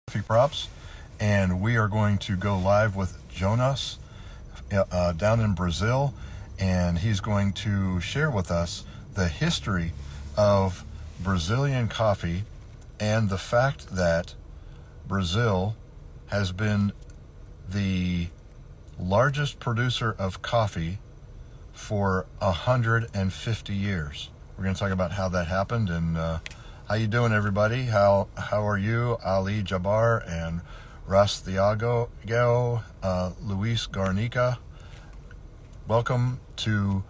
Coffee Props, and we are going to go live with Jonas down in Brazil, and he's going to share with us the history of Brazilian coffee and the fact that Brazil has been the largest producer of coffee for 150 years. We're going to talk about how that happened and how you doing, everybody? How are you, Ali Jabbar and Rastiago, Luis Garnica? Welcome to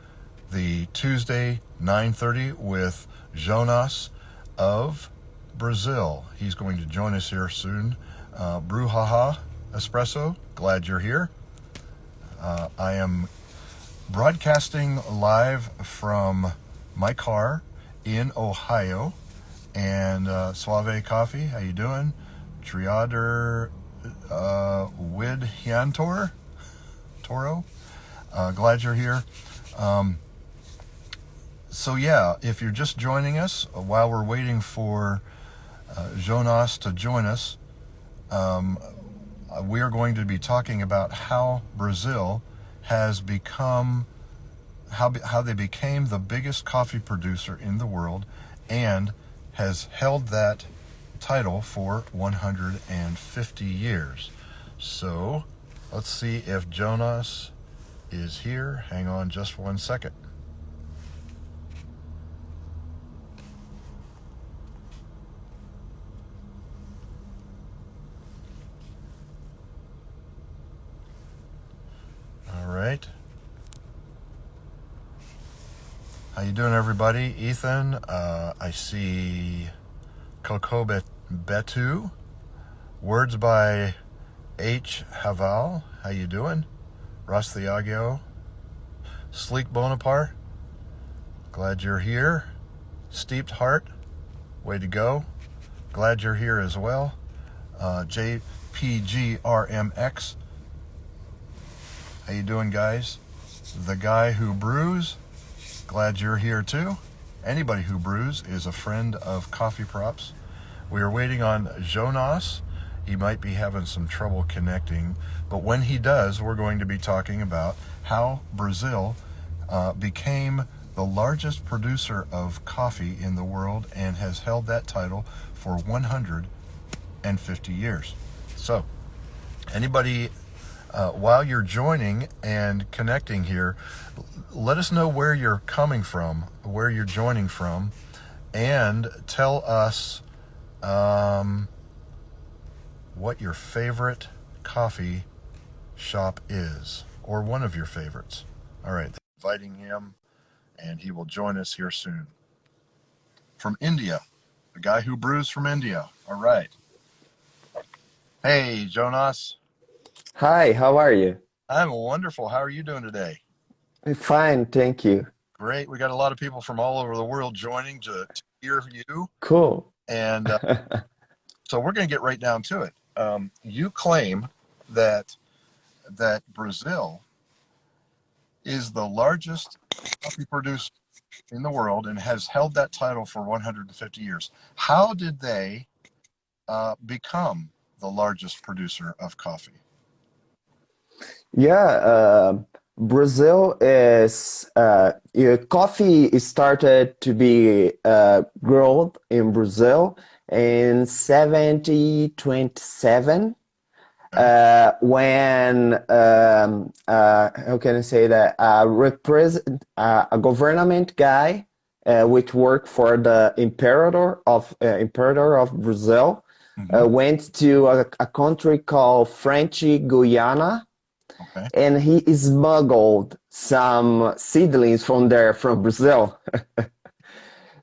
the Tuesday 9:30 with Jonas of Brazil. He's going to join us here soon. Bruhaha Espresso, glad you're here. I am broadcasting live from my car in Ohio. And Suave Coffee, how you doing? Triader Widhiantor Toro, glad you're here. So yeah, if you're just joining us while we're waiting for Jonas to join us, we are going to be talking about how Brazil has become, how they became the biggest coffee producer in the world and has held that title for 150 years. So let's see if Jonas is here. Hang on just 1 second. All right. How you doing, everybody? Ethan, I see Coco Betu. Words by H. Haval. How you doing? Rastiago. Sleek Bonaparte. Glad you're here. Steeped Heart. Way to go. Glad you're here as well. JPGRMX. How you doing, guys? The Guy Who Brews. Glad you're here too. Anybody who brews is a friend of Coffee Props. We are waiting on Jonas. He might be having some trouble connecting, but when he does, we're going to be talking about how Brazil became the largest producer of coffee in the world and has held that title for 150 years. So, anybody, while you're joining and connecting here, let us know where you're coming from, where you're joining from, and tell us what your favorite coffee shop is, or one of your favorites. All right, inviting him, and he will join us here soon. From India, the Guy Who Brews from India. All right. Hey, Jonas. Hi, how are you? I'm wonderful. How are you doing today? Fine, thank you. Great. We got a lot of people from all over the world joining to hear you. Cool. And so we're going to get right down to it. You claim that Brazil is the largest coffee producer in the world and has held that title for 150 years. How did they become the largest producer of coffee? Yeah, Brazil is coffee started to be grown in Brazil in 1727 when how can I say that a government guy which worked for the Imperator of Brazil Mm-hmm. went to a country called French Guiana, Okay. and he smuggled some seedlings from there from Brazil.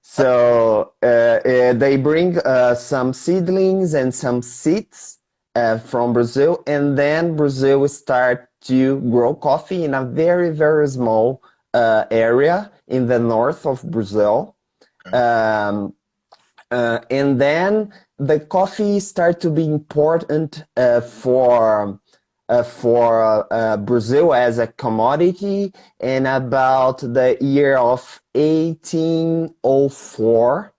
So they bring some seedlings and some seeds from Brazil, and then Brazil start to grow coffee in a very, very small area in the north of Brazil. Okay. And then the coffee start to be important for Brazil as a commodity in about the year of 1804,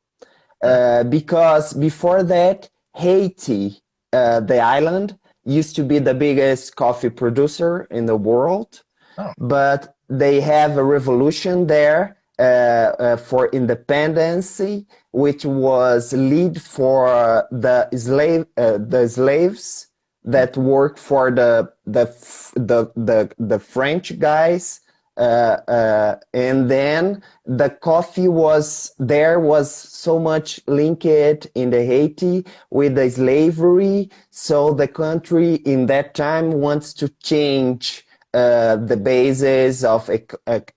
because before that Haiti the island used to be the biggest coffee producer in the world, Oh, but they have a revolution there for independence, which was lead for the slaves that work for the French guys, and then the coffee was so much linked in the Haiti with the slavery, so the country in that time wants to change the basis of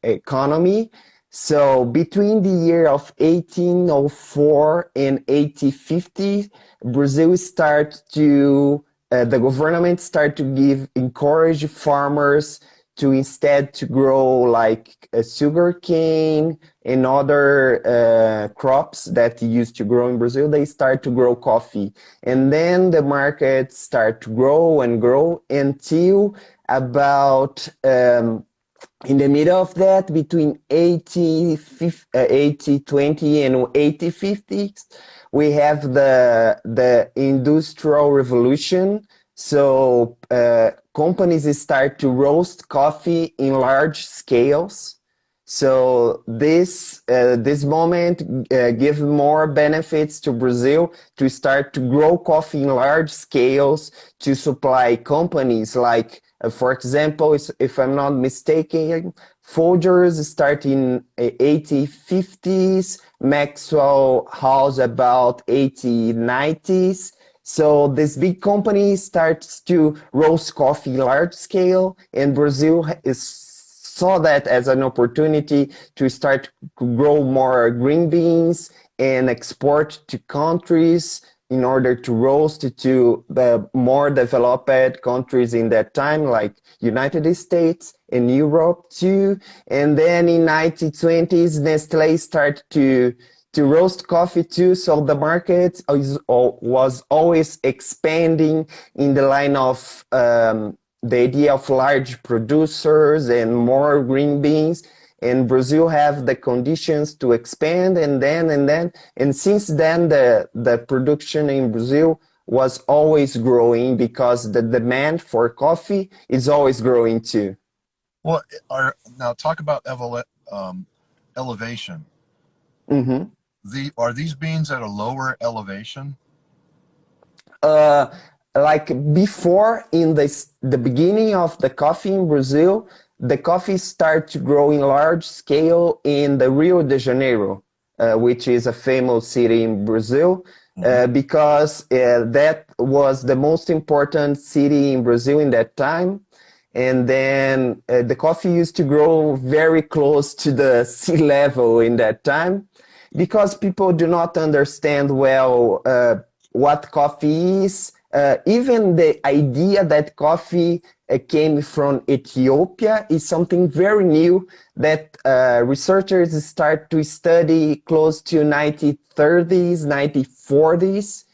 economy. So between the year of 1804 and 1850, Brazil start to the government start to encourage farmers to instead to grow like sugar cane and other crops that used to grow in Brazil. They start to grow coffee, and then the market start to grow and grow until about in the middle of that, between 8020 and 8050, we have the Industrial Revolution. So companies start to roast coffee in large scales. So this moment give more benefits to Brazil to start to grow coffee in large scales to supply companies like, for example, if I'm not mistaken, Folgers start in 8050s, Maxwell House about 8090s. So this big company starts to roast coffee large scale, and Brazil saw that as an opportunity to start to grow more green beans and export to countries in order to roast to the more developed countries in that time, like United States and Europe too. And then in 1920s, Nestle started to roast coffee too. So the market was always expanding in the line of the idea of large producers and more green beans. And Brazil have the conditions to expand, and since then the production in Brazil was always growing because the demand for coffee is always growing too. well, now talk about elevation. Mhm. Are these beans at a lower elevation? uh, like before in the beginning of the coffee in Brazil, the coffee started to grow in large scale in the Rio de Janeiro, which is a famous city in Brazil, Hmm. because that was the most important city in Brazil in that time. And then the coffee used to grow very close to the sea level in that time because people do not understand well what coffee is. Even the idea that coffee came from Ethiopia is something very new that researchers start to study close to 1930s, 1940s.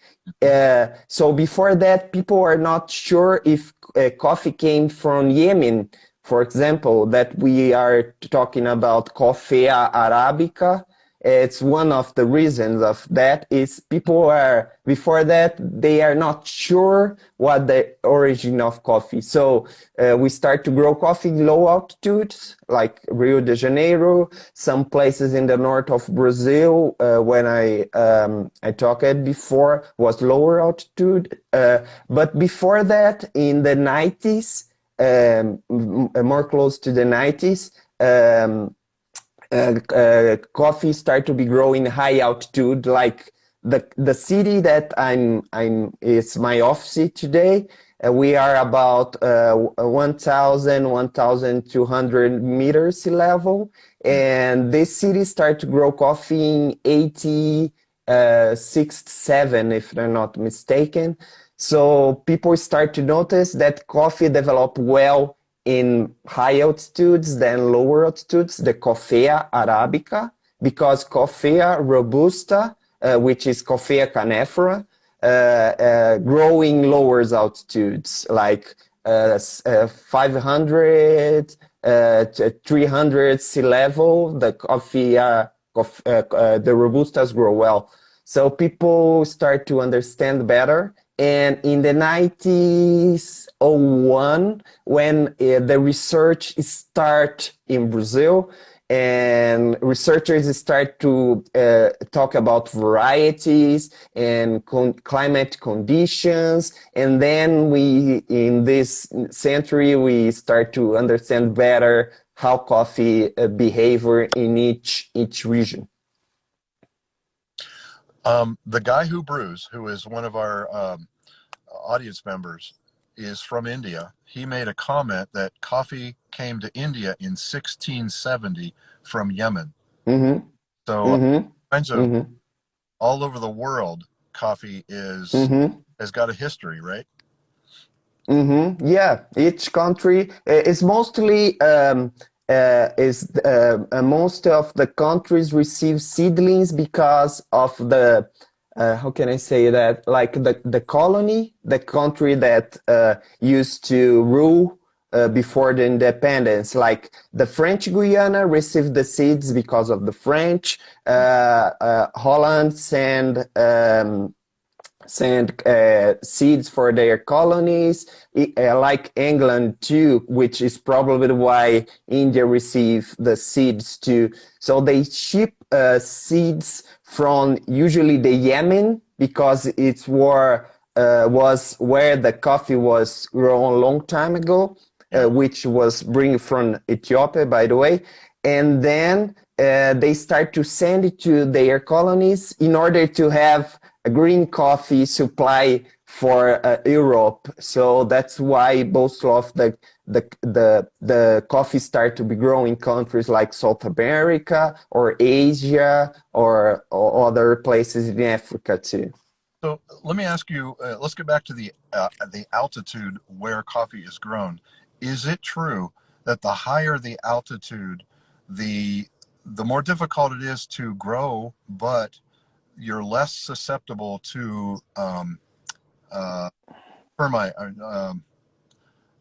So before that, people are not sure if coffee came from Yemen, for example, that we are talking about Coffea arabica. It's one of the reasons of that is people are before that they are not sure what the origin of coffee. So we start to grow coffee in low altitudes like Rio de Janeiro, some places in the north of Brazil. When I talked before was lower altitude, but before that in the 90s, more close to the 90s. Coffee start to be growing high altitude. Like the city that I'm is my office today. We are about 1,200 meters sea level, and this city start to grow coffee in 86, 7, if I'm not mistaken. So people start to notice that coffee develop well in high altitudes than lower altitudes, the Coffea arabica, because Coffea robusta, which is Coffea canephora, growing lower altitudes, like 500 to 300 sea level, the the robustas grow well. So people start to understand better And in the 1901, when the research start in Brazil, and researchers start to talk about varieties and climate conditions, and then we, in this century, we start to understand better how coffee behavior in each region. The guy who brews, who is one of our audience members, is from India. He made a comment that coffee came to India in 1670 from Yemen. Mm-hmm. So Mm-hmm. kinds of Mm-hmm. all over the world, coffee is Mm-hmm. has got a history, right? Mm-hmm. Yeah, each country is mostly is most of the countries receive seedlings because of the how can I say that, like the colony, the country that used to rule before the independence. Like the French Guiana received the seeds because of the French. Holland send seeds for their colonies, like England too, which is probably why India received the seeds too. So they ship seeds from usually the Yemen because was where the coffee was grown a long time ago, Yeah. which was bring from Ethiopia, by the way, and then they start to send it to their colonies in order to have a green coffee supply for Europe. So that's why most of the coffee start to be grown in countries like South America or Asia or other places in Africa too. So let me ask you. Let's get back to the altitude where coffee is grown. Is it true that the higher the altitude, the the more difficult it is to grow, but you're less susceptible to uh, termite,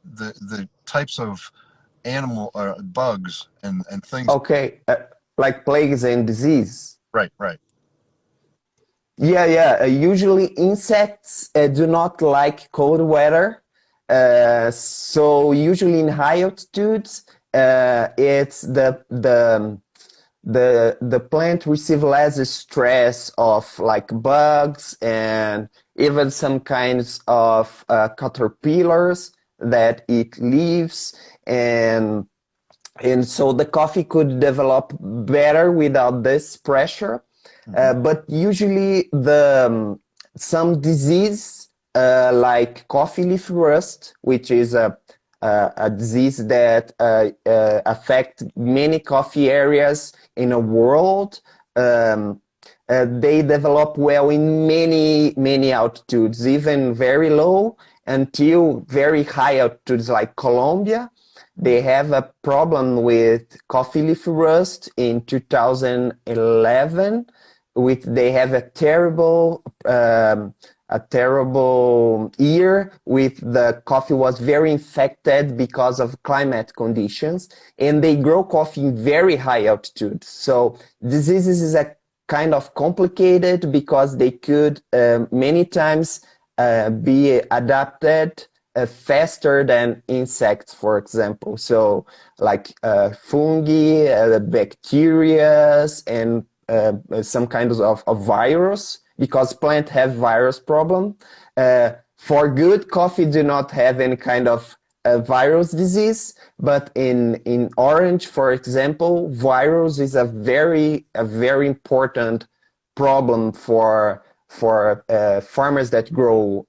the types of animal bugs and things. Okay, like plagues and disease. Right, right. Yeah, yeah. Usually insects do not like cold weather. So usually in high altitudes, it's the plant receive less stress of like bugs and even some kinds of caterpillars that eat leaves, and and so the coffee could develop better without this pressure. Hmm. But usually some disease like coffee leaf rust, which is a disease that affect many coffee areas in the world. Um, they develop well in many altitudes, even very low until very high altitudes like Colombia. They have a problem with coffee leaf rust in 2011. They have a terrible year with the coffee was very infected because of climate conditions, and they grow coffee in very high altitude. So diseases is a kind of complicated because they could many times be adapted faster than insects, for example. So like fungi, bacteria, and some kinds of virus, because plants have virus problem. For good, coffee do not have any kind of virus disease, but in orange, for example, virus is a very important problem for farmers that grow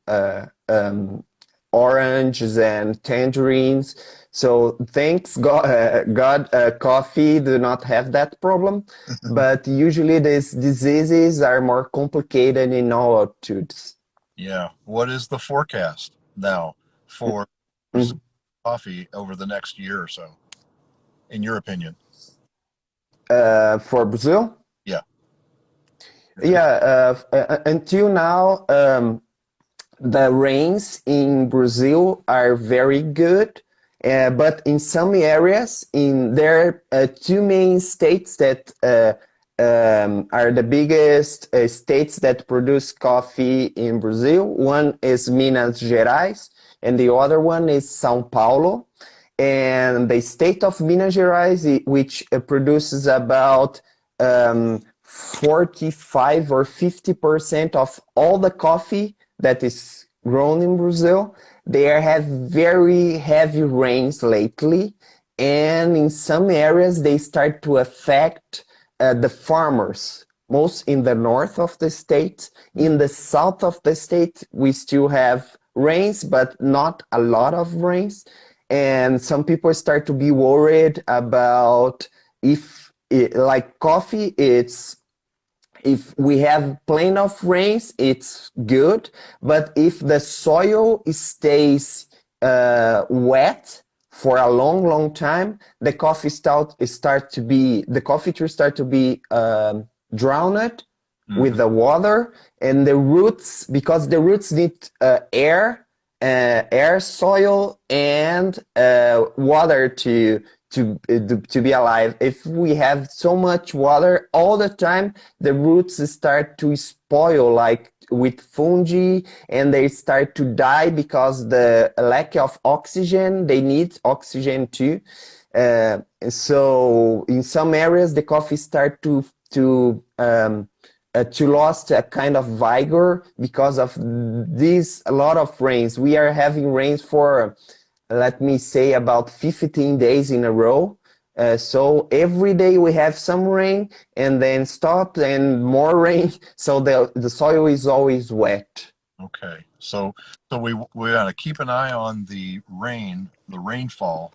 oranges and tangerines. So thanks God, coffee do not have that problem. But usually these diseases are more complicated in all altitudes. Yeah. What is the forecast now for Brazil Mhm. coffee over the next year or so, in your opinion? For Brazil, Yeah. It's good. yeah, until now, the rains in Brazil are very good, but in some areas, in there are two main states that are the biggest states that produce coffee in Brazil. One is Minas Gerais, and the other one is São Paulo. And the state of Minas Gerais, which produces about 45 or 50% of all the coffee that is grown in Brazil, they have very heavy rains lately, and in some areas they start to affect the farmers, most in the north of the state. In the south of the state, we still have rains, but not a lot of rains. And some people start to be worried about if, like coffee, it's if we have plenty of rains, it's good. But if the soil stays wet for a long, long time, the coffee trees start to be drowned with the water, and the roots, because the roots need air, soil, and water to be alive. If we have so much water all the time, the roots start to spoil, like with fungi, and they start to die because the lack of oxygen. They need oxygen too. So in some areas, the coffee start to lost a kind of vigor because of this a lot of rains. We are having rains for, let me say, about 15 days in a row. So every day we have some rain and then stop and more rain. So the soil is always wet. Okay, so we got to keep an eye on the rainfall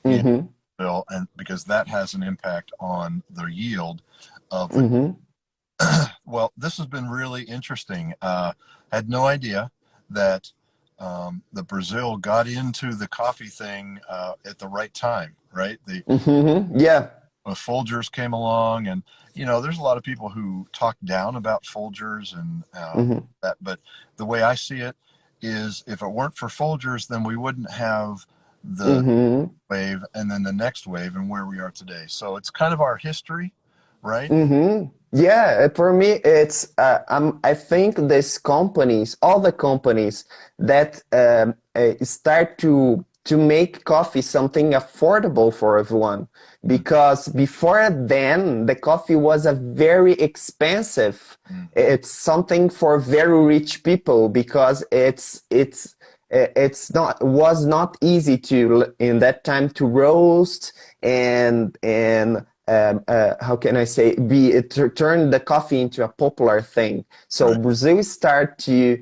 in Mm-hmm. Brazil, and because that has an impact on the yield of the. Mm-hmm. Well, this has been really interesting. Had no idea that the Brazil got into the coffee thing at the right time, right? The Mm-hmm. Yeah. Folgers came along, and there's a lot of people who talk down about Folgers and Mm-hmm. that, but the way I see it is, if it weren't for Folgers, then we wouldn't have the Mm-hmm. wave and then the next wave and where we are today. So it's kind of our history, right? Mm-hmm. Yeah, for me, it's I think these companies, all the companies that start to make coffee something affordable for everyone, because before then the coffee was a very expensive. It's something for very rich people because it's not was not easy to in that time to roast and how can I say, turn the coffee into a popular thing. So Right. Brazil start to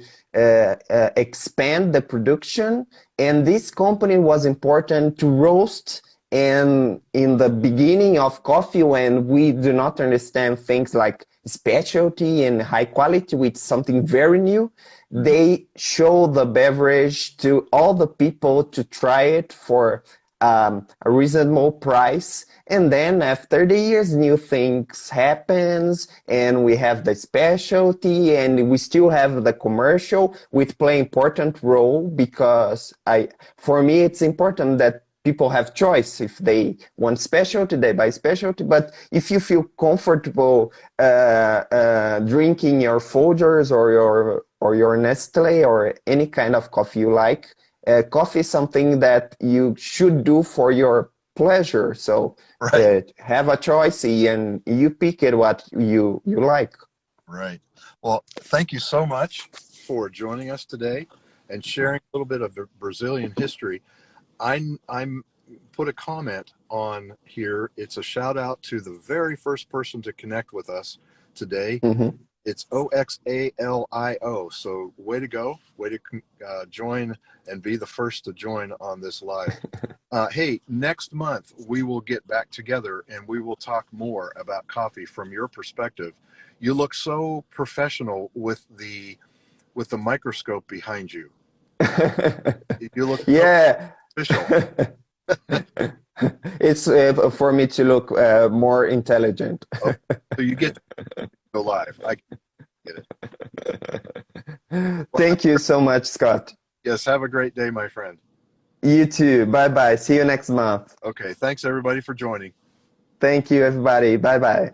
expand the production, and this company was important to roast. And in the beginning of coffee, when we do not understand things like specialty and high quality, which is something very new, they show the beverage to all the people to try it for a reasonable price. And then after the years, new things happens, and we have the specialty, and we still have the commercial, which play important role because for me, it's important that people have choice. If they want specialty, they buy specialty. But if you feel comfortable drinking your Folgers or your Nestle or any kind of coffee you like, coffee is something that you should do for your pleasure. So Right. have a choice and you pick it what you like. Right. Well, thank you so much for joining us today and sharing a little bit of the Brazilian history. I'm put a comment on here. It's a shout out to the very first person to connect with us today. Mm-hmm. It's OXALIO. So way to go. Way to join and be the first to join on this live. Hey, next month we will get back together and we will talk more about coffee from your perspective. You look so professional with the microscope behind you. You look so Yeah. official. It's for me to look more intelligent. Oh, so you get to go live. I get it. Well, Thank you so much, Scott. yes, have a great day, my friend. You too. Bye bye. See you next month. Okay, thanks everybody for joining. Thank you, everybody. Bye bye.